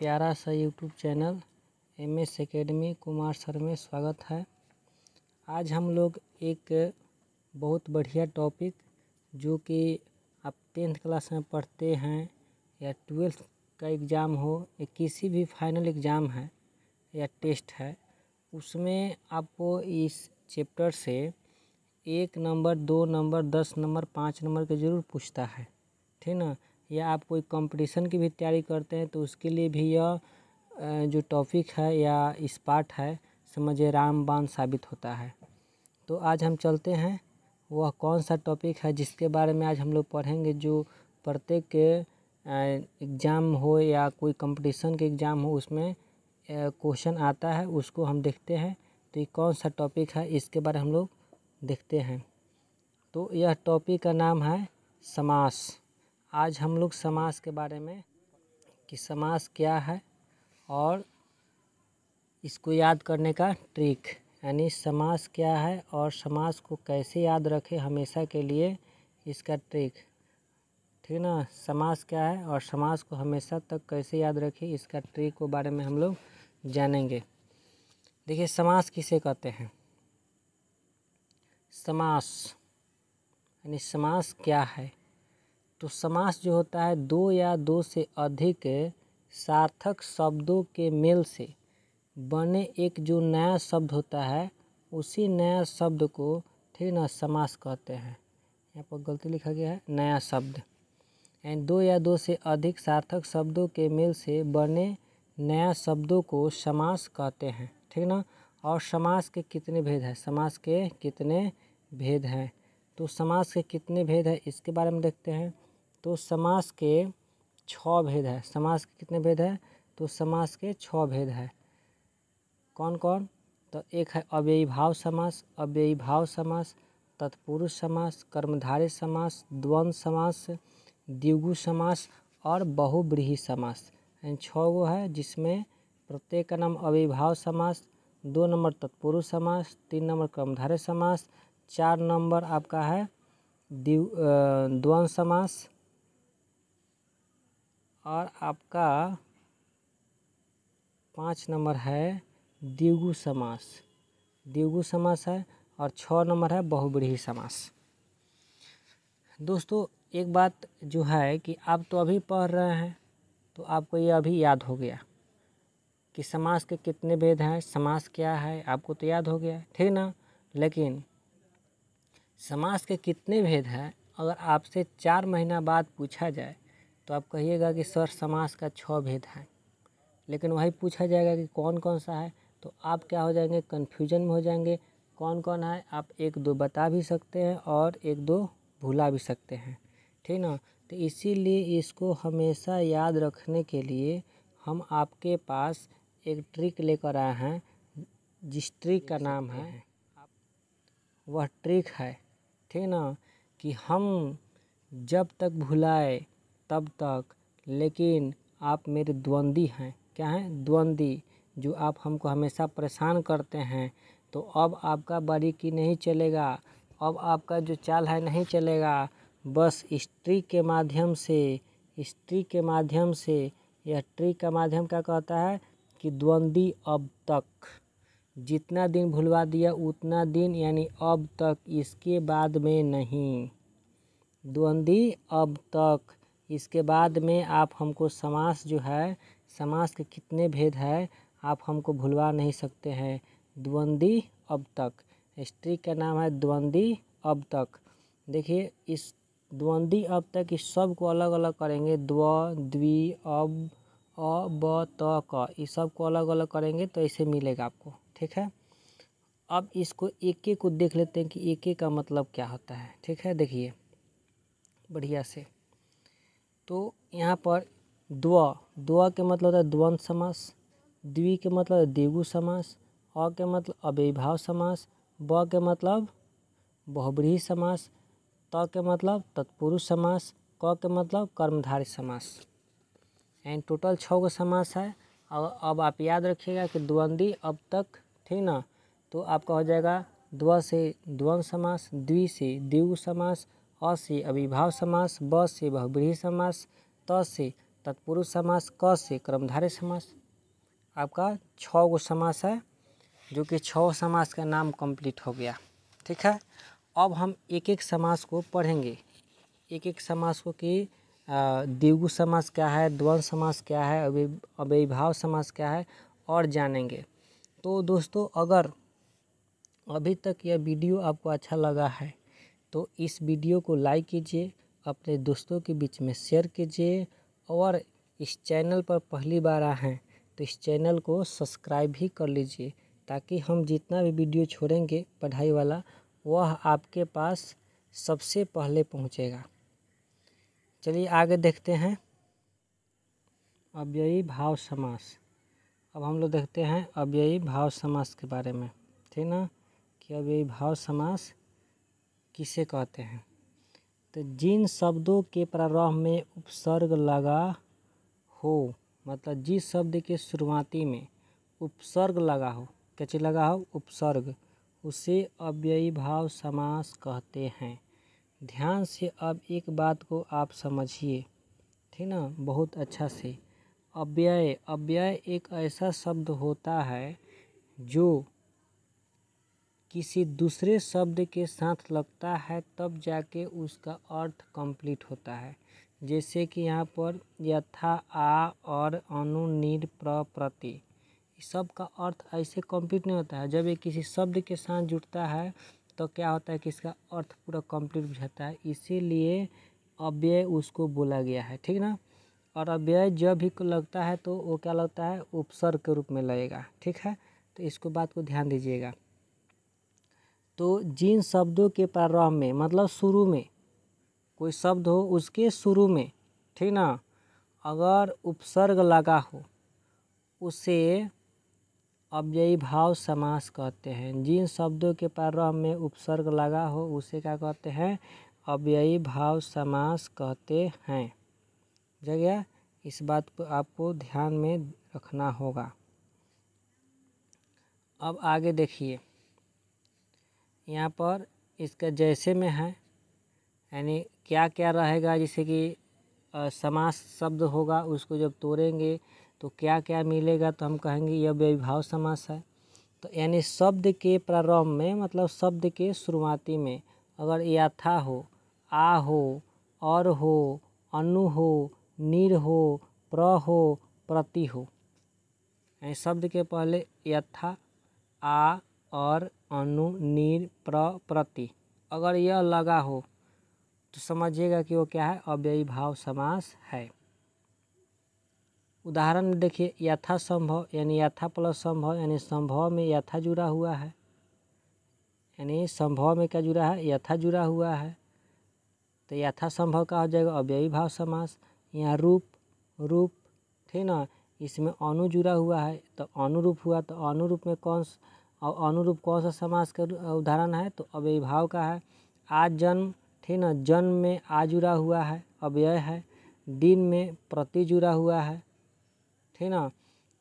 प्यारा सा YouTube channel MS academy Kumar sir में स्वागत है। आज हम लोग एक बहुत बढ़िया टॉपिक जो कि आप 10th क्लास में पढ़ते हैं या 12th का एग्ज़ाम हो या किसी भी फाइनल एग्ज़ाम है या टेस्ट है, उसमें आपको इस चैप्टर से 1 नंबर 2 नंबर 10 नंबर 5 नंबर के ज़रूर पूछता है, ठीक ना। या आप कोई कंपटीशन की भी तैयारी करते हैं तो उसके लिए भी यह जो टॉपिक है या इस पार्ट है समझिए रामबाण साबित होता है। तो आज हम चलते हैं वह कौन सा टॉपिक है जिसके बारे में आज हम लोग पढ़ेंगे, जो प्रत्येक एग्ज़ाम हो या कोई कंपटीशन के एग्ज़ाम हो उसमें क्वेश्चन आता है, उसको हम देखते हैं। तो ये कौन सा टॉपिक है इसके बारे में हम लोग देखते हैं। तो यह टॉपिक का नाम है समास। आज हम लोग समास के बारे में कि समास क्या है और इसको याद करने का ट्रिक, यानी समास क्या है और समास को कैसे याद रखें हमेशा के लिए, इसका ट्रिक, ठीक ना। समास क्या है और समास को हमेशा तक कैसे याद रखें, इसका ट्रिक के बारे में हम लोग जानेंगे। देखिए समास किसे कहते हैं। समास यानी समास क्या है। तो समास जो होता है दो या दो से अधिक सार्थक शब्दों के मेल से बने एक जो नया शब्द होता है उसी नया शब्द को, ठीक ना, समास कहते हैं। यहाँ पर गलती लिखा गया है, नया शब्द। यानी दो या दो से अधिक सार्थक शब्दों के मेल से बने नया शब्दों को समास कहते हैं, ठीक ना। और समास के कितने भेद हैं, समास के कितने भेद हैं। तो समास के कितने भेद हैं इसके बारे में देखते हैं। तो समास के 6 भेद है। समास के कितने भेद है, तो समास के 6 भेद है। कौन कौन, तो एक है अव्ययीभाव समास, अव्ययीभाव समास, तत्पुरुष समास, कर्मधारय समास, द्वंद्व समास, द्विगु समास और बहुव्रीहि समास। इन 6 गो है जिसमें प्रत्येक का नाम अव्ययीभाव समास, 2 नंबर तत्पुरुष समास, 3 नंबर कर्मधारय समास, 4 नंबर आपका है द्वंद्व समास और आपका 5 नंबर है द्विगु समास। द्विगु समास है और 6 नंबर है बहुव्रीहि समास। दोस्तों एक बात जो है कि आप तो अभी पढ़ रहे हैं तो आपको ये अभी याद हो गया कि समास के कितने भेद हैं, समास क्या है, आपको तो याद हो गया, ठीक ना। लेकिन समास के कितने भेद हैं अगर आपसे 4 महीना बाद पूछा जाए तो आप कहिएगा कि सर समास का 6 भेद हैं। लेकिन वही पूछा जाएगा कि कौन कौन सा है तो आप क्या हो जाएंगे, कन्फ्यूजन में हो जाएंगे। कौन कौन है आप 1-2 बता भी सकते हैं और 1-2 भुला भी सकते हैं, ठीक ना। तो इसीलिए इसको हमेशा याद रखने के लिए हम आपके पास एक ट्रिक लेकर आए हैं, जिस ट्रिक का नाम है, वह ट्रिक है, ठीक ना, कि हम जब तक भुलाए तब तक, लेकिन आप मेरे द्वंद्वी हैं। क्या हैं, द्वंद्वी, जो आप हमको हमेशा परेशान करते हैं। तो अब आपका बारीकी नहीं चलेगा, अब आपका जो चाल है नहीं चलेगा। बस इस ट्रिक के माध्यम से, इस ट्रिक के माध्यम से, यह ट्रिक का माध्यम क्या कहता है कि द्वंद्वी अब तक, जितना दिन भुलवा दिया उतना दिन, यानी अब तक, इसके बाद में नहीं। द्वंद्वी अब तक, इसके बाद में आप हमको समास जो है, समास के कितने भेद है आप हमको भुलवा नहीं सकते हैं। द्वंद्वी अब तक, इस ट्रिक का नाम है द्वंद्वी अब तक। देखिए इस द्वंद्वी अब तक इस सब को अलग अलग करेंगे, द्व, द्वि, अब, अ, ब, त, क, इस सब को अलग अलग करेंगे तो ऐसे मिलेगा आपको, ठीक है। अब इसको एक एक को देख लेते हैं कि एक एक का मतलब क्या होता है, ठीक है। देखिए बढ़िया से, तो यहाँ पर द्व, द्व के मतलब होता है द्वंद्व समास, द्वि के मतलब है द्विगु समास, अ के मतलब अव्ययीभाव समास, ब के मतलब बहुव्रीहि समास, त के मतलब तत्पुरुष समास, क के मतलब कर्मधारय समास। एंड टोटल 6 गो समास है। और अब आप याद रखिएगा कि द्वंद्वी अब तक, ठीक ना। तो आपका हो जाएगा द्व से द्वंद्व समास, द्वि से द्विगु समास, अ से अव्ययीभाव समास, ब से बहुव्रीहि समास, त से तत्पुरुष समास क से कर्मधारय समास। आपका 6 गो समास है, जो कि 6 समास का नाम कंप्लीट हो गया। ठीक है, अब हम एक एक समास को पढ़ेंगे, एक एक समास को कि द्विगु समास क्या है, द्वंद्व समास क्या है, अव्ययीभाव समास क्या है, और जानेंगे। तो दोस्तों, अगर अभी तक यह वीडियो आपको अच्छा लगा है तो इस वीडियो को लाइक कीजिए, अपने दोस्तों के बीच में शेयर कीजिए, और इस चैनल पर पहली बार आए हैं तो इस चैनल को सब्सक्राइब भी कर लीजिए, ताकि हम जितना भी वीडियो छोड़ेंगे पढ़ाई वाला वह आपके पास सबसे पहले पहुंचेगा। चलिए आगे देखते हैं अव्ययी भाव समास। अब हम लोग देखते हैं अव्ययी भाव समास के बारे में, ठीक ना, कि अव्ययी भाव समास किसे कहते हैं। तो जिन शब्दों के प्रारंभ में उपसर्ग लगा हो, मतलब जिस शब्द के शुरुआती में उपसर्ग लगा हो, क्या चीज लगा हो, उपसर्ग, उसे अव्ययी भाव समास कहते हैं। ध्यान से अब एक बात को आप समझिए, ठीक ना, बहुत अच्छा से। अव्यय, अव्यय एक ऐसा शब्द होता है जो किसी दूसरे शब्द के साथ लगता है तब जाके उसका अर्थ कंप्लीट होता है। जैसे कि यहाँ पर यथा, आ और अनु, निर, प्र, प्रति, इस सब का अर्थ ऐसे कंप्लीट नहीं होता है। जब ये किसी शब्द के साथ जुड़ता है तो क्या होता है कि इसका अर्थ पूरा कंप्लीट बुझाता है, इसीलिए अव्यय उसको बोला गया है, ठीक ना। और अव्यय जब भी लगता है तो वो क्या लगता है, उपसर्ग के रूप में लगेगा, ठीक है। तो इसको बात को ध्यान दीजिएगा। तो जिन शब्दों के प्रारंभ में, मतलब शुरू में, कोई शब्द हो उसके शुरू में, ठीक ना, अगर उपसर्ग लगा हो उसे अव्ययी भाव समास कहते हैं। जिन शब्दों के प्रारंभ में उपसर्ग लगा हो उसे क्या कहते हैं, अव्ययी भाव समास कहते हैं। जगह इस बात को आपको ध्यान में रखना होगा। अब आगे देखिए, यहाँ पर इसका जैसे में है, यानी क्या क्या रहेगा, जैसे कि समास शब्द होगा उसको जब तोड़ेंगे तो क्या क्या मिलेगा, तो हम कहेंगे यह अव्ययीभाव समास है। तो यानी शब्द के प्रारंभ में, मतलब शब्द के शुरुआती में अगर यथा हो, आ हो, और हो, अनु हो, निर हो, प्र हो, प्रति हो, यानी शब्द के पहले यथा, आ और अनु, निर, प्र, प्रति अगर यह लगा हो तो समझिएगा कि वो क्या है, अव्ययी भाव समास है। उदाहरण में देखिए, यथा संभव, यानी यथा प्लस संभव, यानी संभव में यथा जुड़ा हुआ है, यानी संभव में क्या जुड़ा है, यथा जुड़ा हुआ है, तो यथा संभव का हो जाएगा अव्ययी भाव समास। यहाँ रूप, रूप, ठीक ना, इसमें अनु जुड़ा हुआ है तो अनुरूप हुआ, तो अनुरूप में अनुरूप कौन सा समास का उदाहरण है, तो अव्ययी भाव का है। आज जन्म, ठीक ना, जन्म में आ जुड़ा हुआ है, अव्यय है। दिन में प्रति जुड़ा हुआ है, ठीक ना।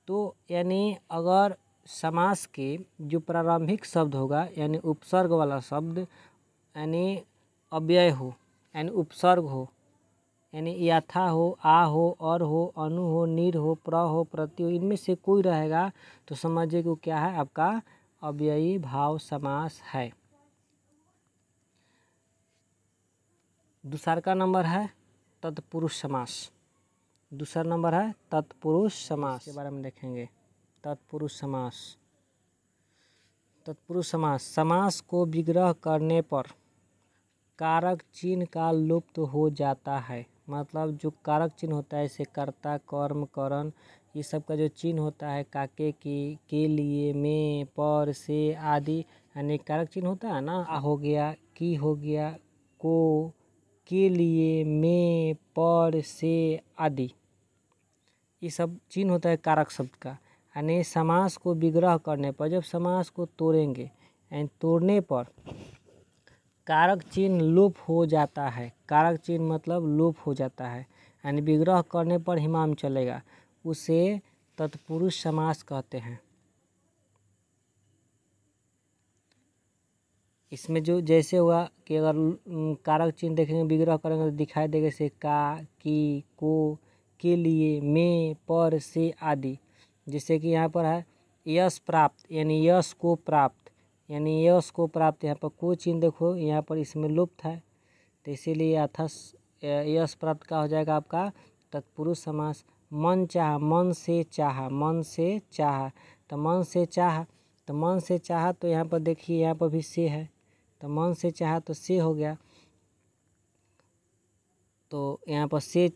तो यानी अगर समास के जो प्रारंभिक शब्द होगा, यानी उपसर्ग वाला शब्द, यानी अव्यय हो, यानी उपसर्ग हो, यानी यथा हो, आ हो, और हो, अनु हो, निर हो, प्र हो, प्रति हो, इनमें से कोई रहेगा तो समझिए कि क्या है, आपका अव्ययी भाव समास है। दूसरा का नंबर है तत्पुरुष समास। दूसरा नंबर है तत्पुरुष समास, के बारे में देखेंगे। तत्पुरुष समास, तत्पुरुष समास, समास को विग्रह करने पर कारक चिन्ह का लुप्त हो जाता है। मतलब जो कारक चिन्ह होता है, जैसे कर्ता, कर्म, करण, ये सब का जो चिन्ह होता है, काके की, के लिए, में, पर, से आदि, यानी कारक चिन्ह होता है ना, आ हो गया, की हो गया, को, के लिए, में, पर, से आदि, ये सब चिन्ह होता है कारक शब्द का। यानी समास को विग्रह करने पर, जब समास को तोड़ेंगे, यानी तोड़ने पर कारक चिन्ह लोप हो जाता है। कारक चिन्ह मतलब लोप हो जाता है, यानी विग्रह करने पर ही मान चलेगा, उसे तत्पुरुष समास कहते हैं। इसमें जो जैसे हुआ कि अगर कारक चिन्ह देखेंगे, विग्रह करेंगे तो दिखाई देगा, जैसे का, की, को, के लिए, में, पर, से आदि। जैसे कि यहाँ पर है यश प्राप्त, यानी यश को प्राप्त, यानी यश को प्राप्त। यहाँ पर को चिन्ह देखो, यहाँ पर इसमें लुप्त है, तो इसीलिए अथस यश प्राप्त का हो जाएगा आपका तत्पुरुष समास। मन चाह, मन से चाह, मन से चाह, तो मन से चाह, तो मन से चाह, तो यहाँ पर देखिए यहाँ पर भी से है, तो मन से चाह तो से हो गया, तो यहाँ पर से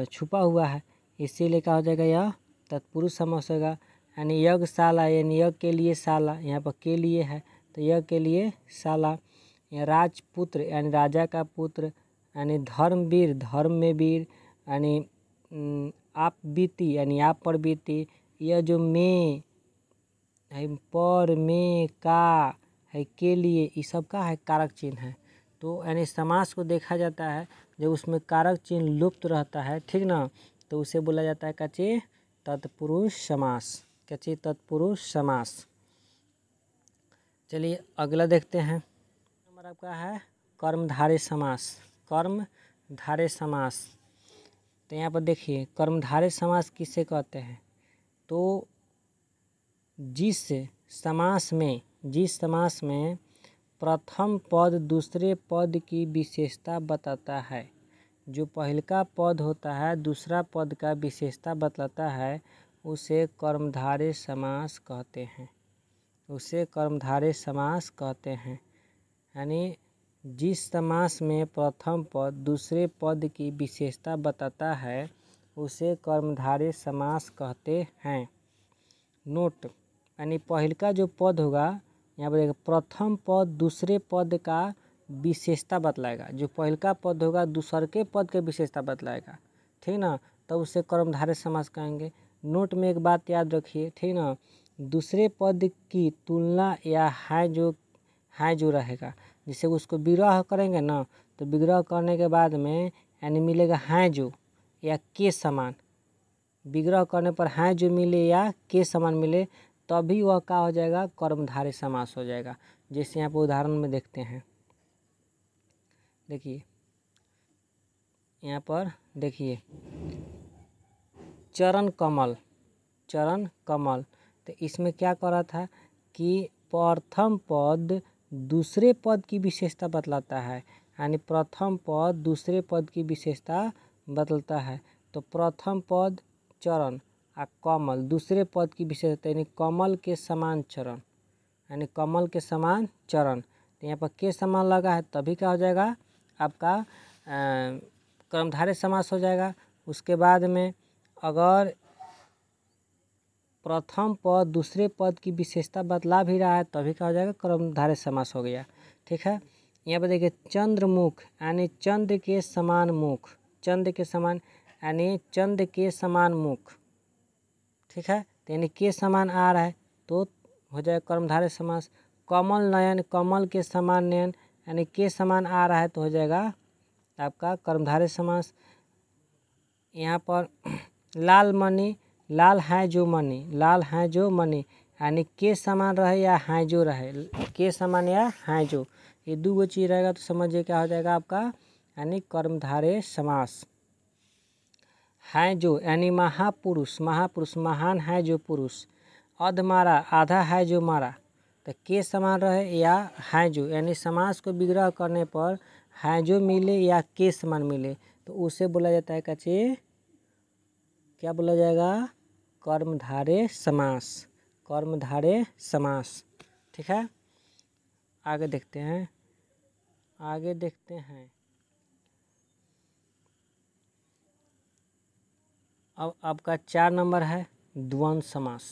छुपा हुआ है, इसीलिए क्या हो जाएगा यह तत्पुरुष समास होगा। यानी यज्ञशाला, यानी यज्ञ के लिए शाला, यहाँ पर के लिए है तो यज्ञ के लिए शाला। या राजपुत्र यानी राजा का पुत्र, यानी धर्मवीर, धर्म में वीर, यानी आप बीती यानी आप पर बीती। यह जो में है, पर, में, का है, के लिए, ये सब का है कारक चिन्ह है। तो यानी समास को देखा जाता है जब उसमें कारक चिन्ह लुप्त रहता है, ठीक ना, तो उसे बोला जाता है कच्चे तत्पुरुष समास, कच्चे तत्पुरुष समास। चलिए अगला देखते हैं। नंबर आपका है कर्मधारय समास, कर्मधारय समास। तो यहाँ पर देखिए कर्मधारय समास किसे कहते हैं, तो जिस समास में प्रथम पद दूसरे पद की विशेषता बताता है, जो पहला पद होता है दूसरा पद का विशेषता बतलाता है, उसे कर्मधारय समास कहते हैं, उसे कर्मधारय समास कहते हैं। यानी जिस समास में प्रथम पद दूसरे पद की विशेषता बताता है, उसे कर्मधारय समास कहते हैं। नोट, यानी पहला जो पद होगा, यहाँ पर प्रथम पद दूसरे पद का विशेषता बतलाएगा, जो पहला पद होगा दूसरे के पद के विशेषता बतलाएगा, ठीक ना, तब उसे कर्मधारय समास कहेंगे। नोट में एक बात याद रखिए, ठीक ना, दूसरे पद की तुलना या है जो रहेगा, जिसे उसको विग्रह करेंगे ना, तो विग्रह करने के बाद में यानी मिलेगा है जो या के समान, विग्रह करने पर है जो मिले या के समान मिले, तभी वह क्या हो जाएगा कर्मधारय समास हो जाएगा। जैसे यहाँ पर उदाहरण में देखते हैं, देखिए यहाँ पर देखिए चरण कमल, चरण कमल, तो इसमें क्या कर रहा था कि प्रथम पद दूसरे पद की विशेषता बतलाता है, यानी प्रथम पद दूसरे पद की विशेषता बदलता है। तो प्रथम पद चरण और कमल दूसरे पद की विशेषता, यानी कमल के समान चरण, यानी कमल के समान चरण, तो यहाँ पर के समान लगा है, तभी क्या हो जाएगा आपका कर्मधारय समास हो जाएगा। उसके बाद में अगर प्रथम पद दूसरे पद की विशेषता बतला भी रहा है, तभी क्या हो जाएगा कर्मधारय समास हो गया, ठीक है। यहाँ पर देखिए चंद्रमुख, यानी चंद्र के समान मुख, चंद्र के समान यानी चंद्र के समान मुख, ठीक है, तो यानी के समान आ रहा है तो हो जाएगा कर्मधारय समास। कमल नयन, कमल के समान नयन, यानी के समान आ रहा है तो हो जाएगा आपका कर्मधारय समास। यहाँ पर लाल मणि, लाल है जो मणि, लाल है जो मणि, यानी के समान रहे या है जो रहे, के समान या है जो, ये दो चीज़ रहेगा तो समझिए क्या हो जाएगा आपका यानी कर्मधारय समास। है जो यानी महापुरुष, महापुरुष महान है जो पुरुष। अधमारा, आधा है जो मारा, तो के समान रहे या है जो, यानी समास को विग्रह करने पर है जो मिले या के समान मिले, तो उसे बोला जाता है कच्चे, क्या बोला जाएगा कर्मधारय समास, कर्मधारय समास, ठीक है। आगे देखते हैं, आगे देखते हैं। अब आपका 4 नंबर है द्वंद्व समास,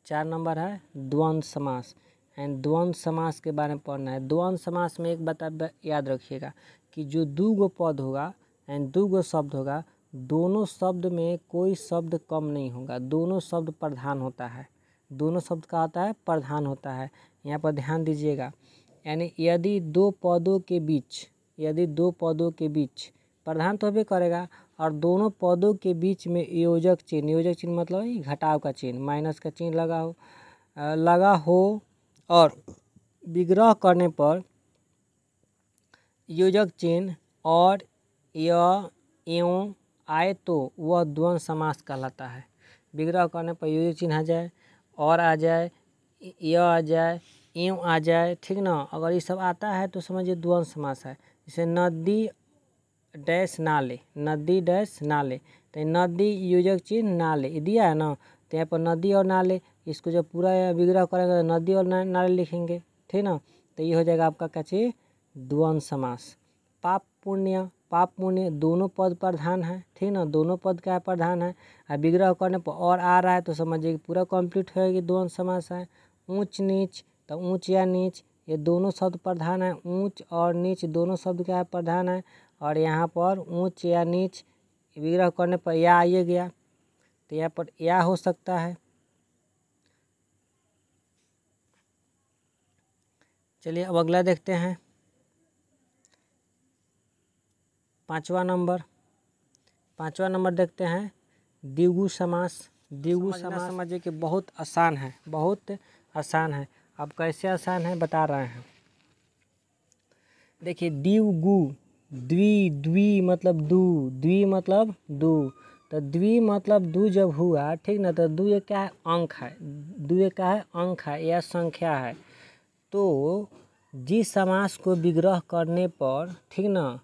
4 नंबर है द्वंद्व समास, एंड द्वंद्व समास के बारे में पढ़ना है। द्वंद्व समास में एक बात याद रखिएगा कि जो दो गो पद होगा एंड दो गो शब्द होगा, दोनों शब्द में कोई शब्द कम नहीं होगा, दोनों शब्द प्रधान होता है, दोनों शब्द का होता है प्रधान होता है। यहाँ पर ध्यान दीजिएगा, यानी यदि दो पदों के बीच, यदि दो पदों के बीच प्रधान तो भी करेगा, और दोनों पदों के बीच में योजक चिन्ह, योजक चिन्ह मतलब घटाव का चिन्ह, माइनस का चिन्ह लगा हो और विग्रह करने पर योजक चिन्ह और य, एवं, आए तो वह द्वंद्व समास कहलाता है। विग्रह करने पर योजक चिन्ह आ जाए, और आ जाए, य आ जाए, एवं आ जाए, ठीक ना, अगर ये सब आता है तो समझिए द्वंद्व समास है। जैसे नदी डैश नाले, नदी डैश नाले, तो नदी योजक चिन्ह नाले ये दिया है ना, तो यहाँ पर नदी और नाले, इसको जब पूरा विग्रह करेंगे तो नदी और नाले लिखेंगे, ठीक ना, तो ये हो जाएगा आपका क्या चाहिए, द्वंद्व समास। पाप पुण्य, पाप पुण्य दोनों पद प्रधान है, ठीक ना, दोनों पद का प्रधान है, और विग्रह करने पर और आ रहा है तो समझिए कि पूरा कंप्लीट होएगी, द्वंद्व समास है। ऊंच नीच, तो ऊंच या नीच ये दोनों शब्द प्रधान है, ऊंच और नीच दोनों शब्द क्या है, प्रधान है, और यहाँ पर ऊंच या नीच विग्रह करने पर या आइए गया, तो यहाँ पर या हो सकता है। चलिए अब अगला देखते हैं, 5वां नंबर देखते हैं, द्विगु समास। द्विगु समास समझिए कि बहुत आसान है, बहुत आसान है। अब कैसे आसान है बता रहे हैं, देखिए द्विगु, द्वि मतलब दू, द्वि मतलब दू, तो द्वि मतलब दू जब हुआ, ठीक ना, तो दू एक क्या है, अंक है, दू एक क्या है, अंक है या संख्या है। तो जिस समास को विग्रह करने पर, ठीक ना,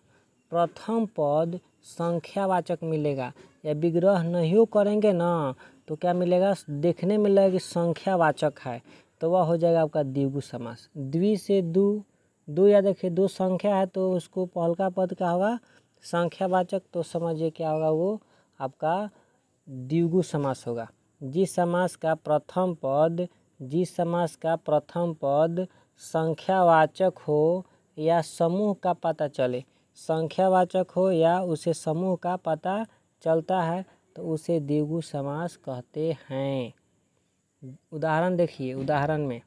प्रथम पद संख्यावाचक मिलेगा, या विग्रह नहीं करेंगे ना तो क्या मिलेगा, देखने में लगेगा कि संख्यावाचक है, तो वह हो जाएगा आपका द्विगु समास। द्वि से दू, दो या देखिए दो संख्या है तो उसको पहल का पद क्या होगा, संख्यावाचक, तो समझिए क्या होगा, वो आपका द्विगु समास होगा। जिस समास का प्रथम पद संख्यावाचक हो या समूह का पता चले, संख्यावाचक हो या उसे समूह का पता चलता है तो उसे द्विगु समास कहते हैं। उदाहरण देखिए, उदाहरण में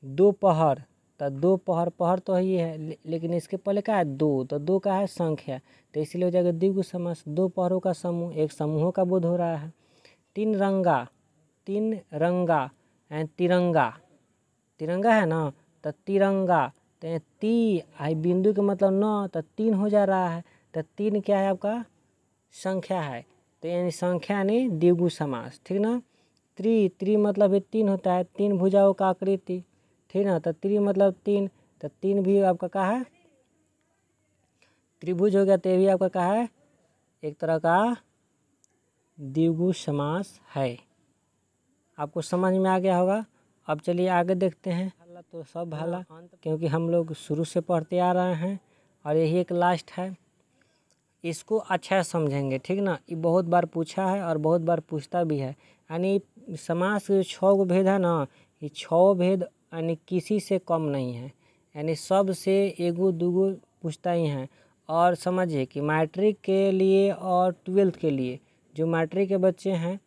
दोपहर, तो दोपहर, पहर तो ही है लेकिन इसके पहले क्या है, दो, तो दो का है संख्या, तो इसलिए हो जाएगा द्विगु समास, दो पहरों का समूह, एक समूहों का बोध हो रहा है। तीन रंगा एंड तिरंगा, तिरंगा है ना, तो तिरंगा, तो ती आई बिंदु के मतलब न, तो तीन हो जा रहा है, तो तीन क्या है आपका संख्या है, तो यानी संख्या यानी द्विगु समास, ठीक ना। त्रि मतलब तीन होता है, तीन भुजाओं का आकृति, ठीक ना, तो त्रि मतलब तीन, तो तीन भी आपका क्या है, त्रिभुज हो गया, तो ये भी आपका क्या है, एक तरह का द्विगु समास है। आपको समझ में आ गया होगा। अब चलिए आगे देखते हैं, तो सब भाला, क्योंकि हम लोग शुरू से पढ़ते आ रहे हैं और यही एक लास्ट है, इसको अच्छा समझेंगे, ठीक ना। ये बहुत बार पूछा है और बहुत बार पूछता भी है, यानी समास के 6 भेद है ना, ये 6 भेद यानी किसी से कम नहीं है, यानी सब से एगो दूगो पूछता ही है। और समझिए कि मैट्रिक के लिए और 12th के लिए, जो मैट्रिक के बच्चे हैं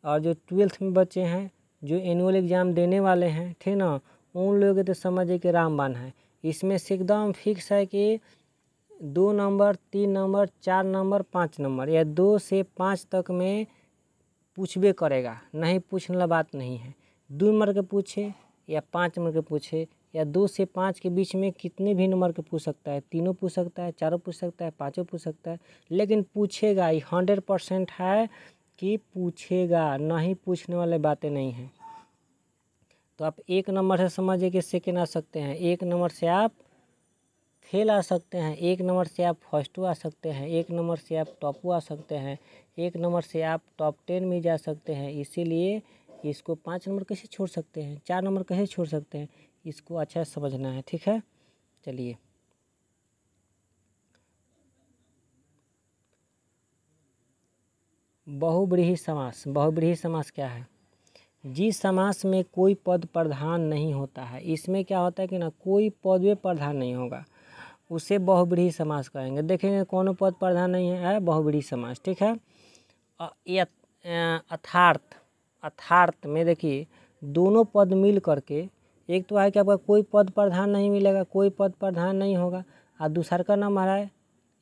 और जो 12th में बच्चे हैं, जो एनुअल एग्ज़ाम देने वाले हैं, ठीक ना, उन लोगों के तो समझिए कि रामबाण है। इसमें से एकदम फिक्स है कि 2 नंबर, 3 नंबर, 4 नंबर, 5 नंबर या 2 से 5 तक में पूछबे करेगा, नहीं पूछने वाला बात नहीं है। 2 नंबर के पूछे या 5 नंबर के पूछे या 2 से 5 के बीच में कितने भी नंबर के पूछ सकता है, 3 पूछ सकता है, 4 पूछ सकता है, 5 पूछ सकता है, लेकिन पूछेगा ही, 100% है कि पूछेगा, नहीं पूछने वाले बातें नहीं हैं। तो आप 1 नंबर से समझिए कि सेकेंड आ सकते हैं, 1 नंबर से आप फेल आ सकते हैं, 1 नंबर से आप फर्स्टो आ सकते हैं, 1 नंबर से आप टॉपो आ सकते हैं, 1 नंबर से आप टॉप 10 में जा सकते हैं। इसीलिए इसको 5 नंबर कैसे छोड़ सकते हैं, 4 नंबर कैसे छोड़ सकते हैं, इसको अच्छा समझना है, ठीक है। चलिए बहुब्रीहि समास। बहुब्रीहि समास क्या है, जिस समास में कोई पद प्रधान नहीं होता है, इसमें क्या होता है कि ना कोई पद भी प्रधान नहीं होगा, उसे बहुब्रीहि समास कहेंगे। देखेंगे कौन पद प्रधान नहीं है, बहुब्रीहि समास, ठीक है। ये अर्थार्थ में देखिए दोनों पद मिल करके, एक तो है कि आपका कोई पद प्रधान नहीं मिलेगा, कोई पद प्रधान नहीं होगा, और दूसरा का नाम है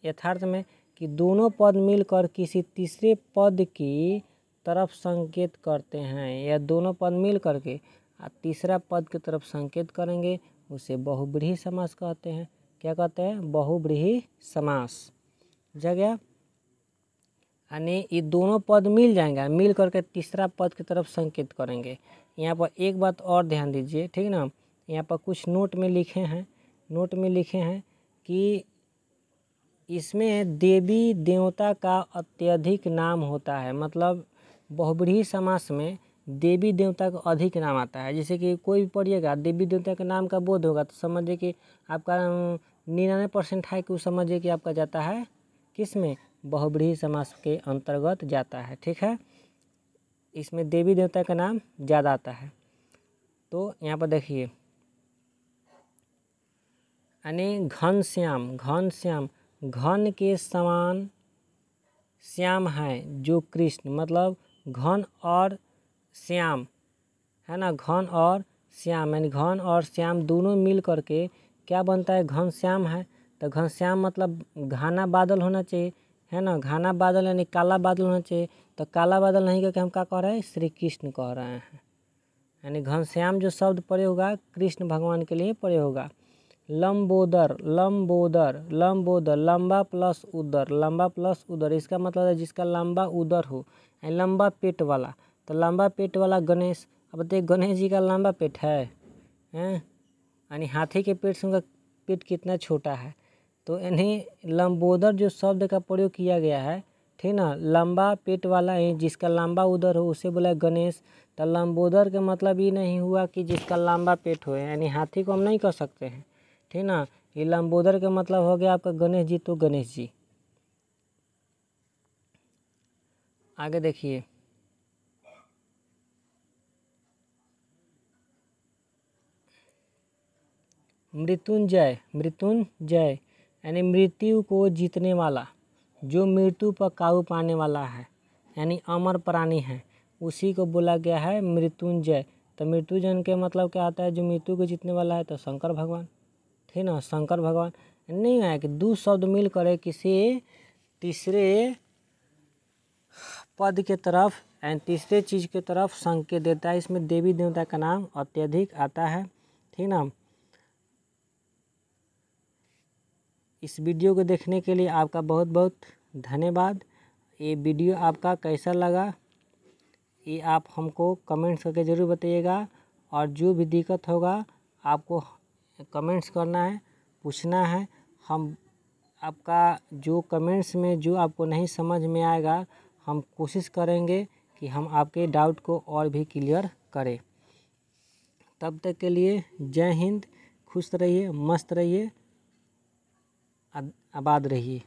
यथार्थ में कि दोनों पद मिलकर किसी तीसरे पद की तरफ संकेत करते हैं, या दोनों पद मिल करके तीसरा पद की तरफ संकेत करेंगे, उसे बहुब्रीहि समास कहते हैं। क्या कहते हैं, बहुब्रीहि समास। जगह यानी ये दोनों पद मिल जाएंगे, मिल करके तीसरा पद की तरफ संकेत करेंगे। यहाँ पर एक बात और ध्यान दीजिए, ठीक ना, यहाँ पर कुछ नोट में लिखे हैं कि इसमें देवी देवता का अत्यधिक नाम होता है। मतलब बहुब्रीहि समास में देवी देवता का अधिक नाम आता है। जैसे कि कोई भी पढ़िएगा, देवी देवता के नाम का बोध होगा तो समझिए कि आपका 99% है कि वो समझिए कि आपका जाता है किस में, बहुब्रीहि समास के अंतर्गत जाता है। ठीक है, इसमें देवी देवता का नाम ज़्यादा आता है। तो यहाँ पर देखिए, यानी घनश्याम, घन के समान श्याम है जो कृष्ण, मतलब घन और श्याम है ना, घन और श्याम, यानी घन और श्याम दोनों मिल करके क्या बनता है, घनश्याम है। तो घनश्याम मतलब घना बादल होना चाहिए, है ना, घना बादल यानी काला बादल होना चाहिए। तो काला बादल नहीं करके हम क्या कह रहे हैं, श्री कृष्ण कह रहे हैं। यानी घनश्याम जो शब्द प्रयोग होगा कृष्ण भगवान के लिए प्रयोग होगा। लंबोदर, लंबा प्लस उदर, इसका मतलब है जिसका लंबा उदर हो, लंबा पेट वाला। तो लंबा पेट वाला गणेश, अब देखिए गणेश जी का लंबा पेट है, यानी हाथी के पेट से उनका पेट कितना छोटा है। तो यानी लंबोदर जो शब्द का प्रयोग किया गया है, ठीक ना, लंबा पेट वाला है जिसका लंबा उदर हो उसे बोला गणेश। तो लंबोदर का मतलब ये नहीं हुआ कि जिसका लंबा पेट हो, यानी हाथी को हम नहीं कह सकते हैं, ठीक ना। ये लंबोदर का मतलब हो गया आपका गणेश जी, तो गणेश जी। आगे देखिए, मृत्युंजय, यानी मृत्यु को जीतने वाला, जो मृत्यु पर काबू पाने वाला है, यानी अमर प्राणी है, उसी को बोला गया है मृत्युंजय। तो मृत्युंजय के मतलब क्या आता है, जो मृत्यु को जीतने वाला है, तो शंकर भगवान, ठीक ना, शंकर भगवान। नहीं है कि दो शब्द मिल कर किसी तीसरे पद के तरफ एंड तीसरे चीज के तरफ संकेत देता है। इसमें देवी देवता का नाम अत्यधिक आता है, ठीक ना। इस वीडियो को देखने के लिए आपका बहुत बहुत धन्यवाद। ये वीडियो आपका कैसा लगा ये आप हमको कमेंट्स करके ज़रूर बताइएगा, और जो भी दिक्कत होगा आपको कमेंट्स करना है, पूछना है। हम आपका जो कमेंट्स में जो आपको नहीं समझ में आएगा, हम कोशिश करेंगे कि हम आपके डाउट को और भी क्लियर करें। तब तक के लिए जय हिंद, खुश रहिए, मस्त रहिए, आबाद रहिए।